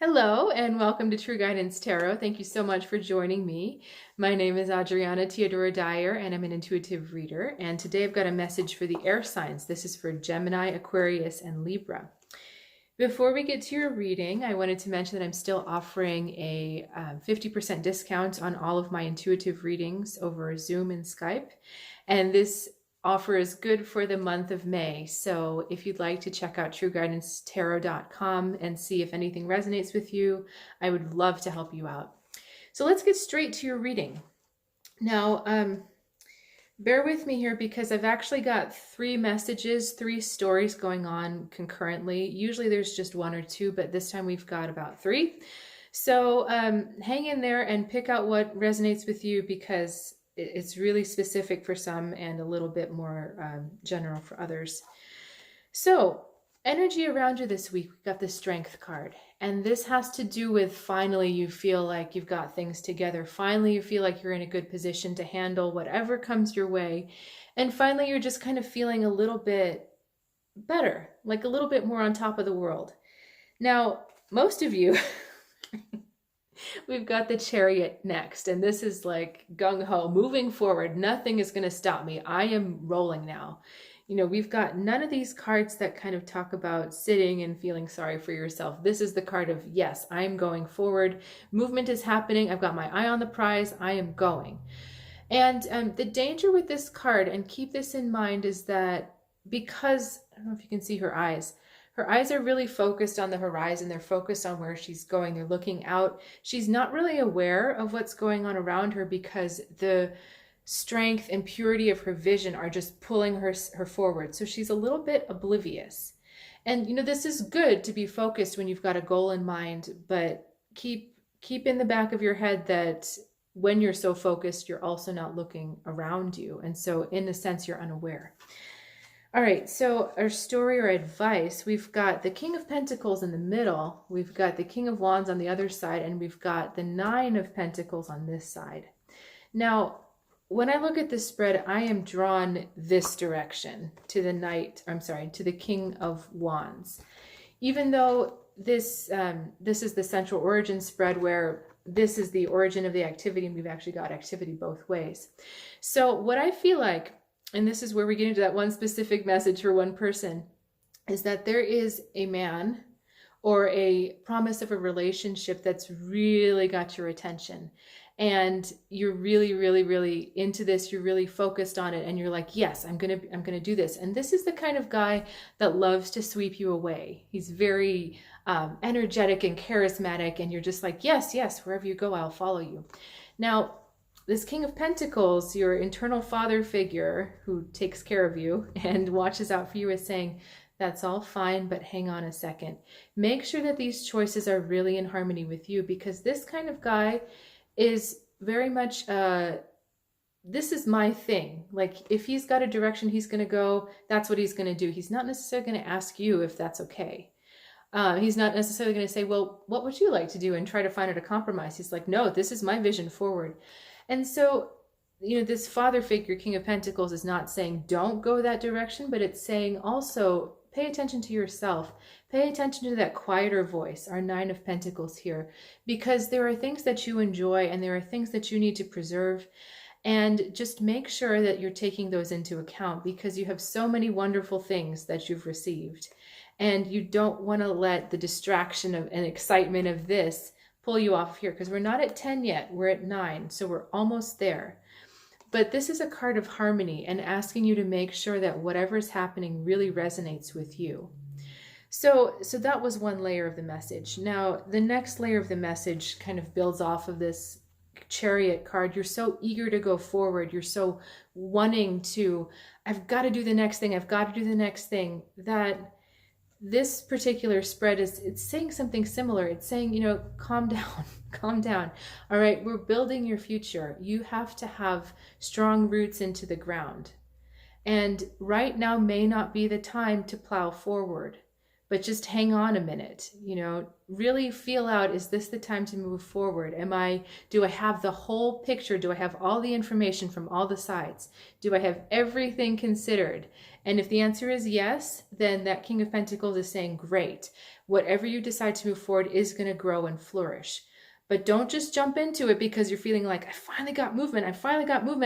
Hello and welcome to True Guidance Tarot. Thank you so much for joining me. My name is Adriana Teodoro-Dier and I'm an intuitive reader. And today I've got a message for the air signs. This is for Gemini, Aquarius, and Libra. Before we get to your reading, I wanted to mention that I'm still offering a 50% discount on all of my intuitive readings over Zoom and Skype. And this offer is good for the month of May. So if you'd like to check out trueguidancetarot.com and see if anything resonates with you, I would love to help you out. So let's get straight to your reading. Now, bear with me here because I've actually got three messages, three stories going on concurrently. Usually there's just one or two, but this time we've got about three. So hang in there and pick out what resonates with you because it's really specific for some and a little bit more general for others. So energy around you this week, we've got the Strength card. And this has to do with finally you feel like you've got things together. Finally, you feel like you're in a good position to handle whatever comes your way. And finally, you're just kind of feeling a little bit better, like a little bit more on top of the world. Now, most of you... We've got the Chariot next, and this is like gung-ho, moving forward. Nothing is going to stop me. I am rolling now. You know, we've got none of these cards that kind of talk about sitting and feeling sorry for yourself. This is the card of, yes, I'm going forward. Movement is happening. I've got my eye on the prize. I am going. And the danger with this card, and keep this in mind, is that because, I don't know if you can see her eyes are really focused on the horizon. They're focused on where she's going. They're looking out. She's not really aware of what's going on around her because the strength and purity of her vision are just pulling her forward. So she's a little bit oblivious. And, you know, this is good to be focused when you've got a goal in mind, but keep in the back of your head that when you're so focused, you're also not looking around you. And so in a sense, you're unaware. All right, so our story or advice, we've got the King of Pentacles in the middle, we've got the King of Wands on the other side, and we've got the Nine of Pentacles on this side. Now, when I look at this spread, I am drawn this direction to the King of Wands. Even though this is the central origin spread where this is the origin of the activity, and we've actually got activity both ways. So what I feel like, and this is where we get into that one specific message for one person, is that there is a man or a promise of a relationship that's really got your attention. And you're really, really, really into this. You're really focused on it. And you're like, yes, I'm gonna do this. And this is the kind of guy that loves to sweep you away. He's very energetic and charismatic. And you're just like, yes, yes, wherever you go, I'll follow you. Now, this King of Pentacles, your internal father figure who takes care of you and watches out for you, is saying, that's all fine, but hang on a second. Make sure that these choices are really in harmony with you, because this kind of guy is very much, this is my thing. Like if he's got a direction he's going to go, that's what he's going to do. He's not necessarily going to ask you if that's okay. He's not necessarily going to say, well, what would you like to do, and try to find out a compromise. He's like, no, this is my vision forward. And so, you know, this father figure, King of Pentacles, is not saying don't go that direction, but it's saying also pay attention to yourself. Pay attention to that quieter voice, our Nine of Pentacles here, because there are things that you enjoy and there are things that you need to preserve. And just make sure that you're taking those into account, because you have so many wonderful things that you've received. And you don't want to let the distraction of and excitement of this pull you off here, because we're not at 10 yet, we're at 9, so we're almost there. But this is a card of harmony and asking you to make sure that whatever's happening really resonates with you. So that was one layer of the message. Now, the next layer of the message kind of builds off of this Chariot card. You're so eager to go forward. You're so wanting to, I've got to do the next thing. I've got to do the next thing, that this particular spread it's saying something similar. It's saying, you know, calm down, calm down. All right, we're building your future. You have to have strong roots into the ground. And right now may not be the time to plow forward, but just hang on a minute, really feel out, is this the time to move forward? Do I have the whole picture? Do I have all the information from all the sides? Do I have everything considered? And if the answer is yes, then that King of Pentacles is saying, great, whatever you decide to move forward is going to grow and flourish. But don't just jump into it because you're feeling like, I finally got movement.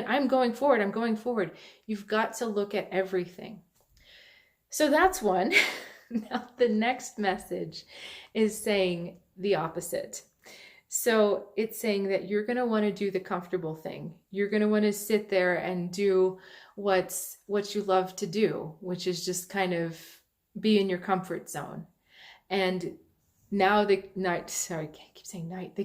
I'm going forward. You've got to look at everything. So that's one. Now, the next message is saying the opposite. So it's saying that you're going to want to do the comfortable thing. You're going to want to sit there and do what you love to do, which is just kind of be in your comfort zone. And now the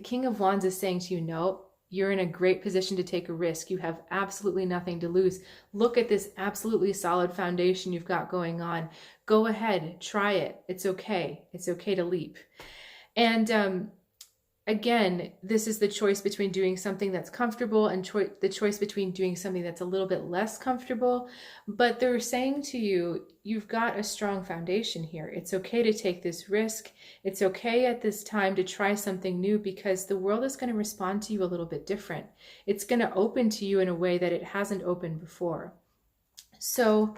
King of Wands is saying to you, no, you're in a great position to take a risk. You have absolutely nothing to lose. Look at this absolutely solid foundation you've got going on. Go ahead, try it. It's okay. It's okay to leap. And again, this is the choice between doing something that's comfortable and the choice between doing something that's a little bit less comfortable. But they're saying to you, you've got a strong foundation here. It's okay to take this risk. It's okay at this time to try something new because the world is going to respond to you a little bit different. It's going to open to you in a way that it hasn't opened before. So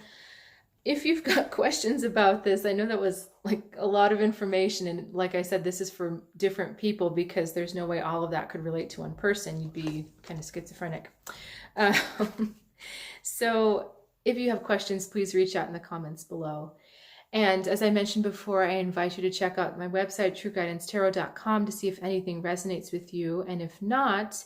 if you've got questions about this, I know that was like a lot of information. And like I said, this is for different people because there's no way all of that could relate to one person. You'd be kind of schizophrenic. So if you have questions, please reach out in the comments below. And as I mentioned before, I invite you to check out my website, trueguidancetarot.com, to see if anything resonates with you. And if not,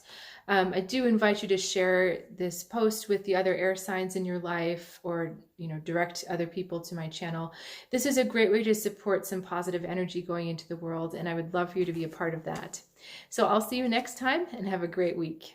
I do invite you to share this post with the other air signs in your life, or direct other people to my channel. This is a great way to support some positive energy going into the world, and I would love for you to be a part of that. So I'll see you next time, and have a great week.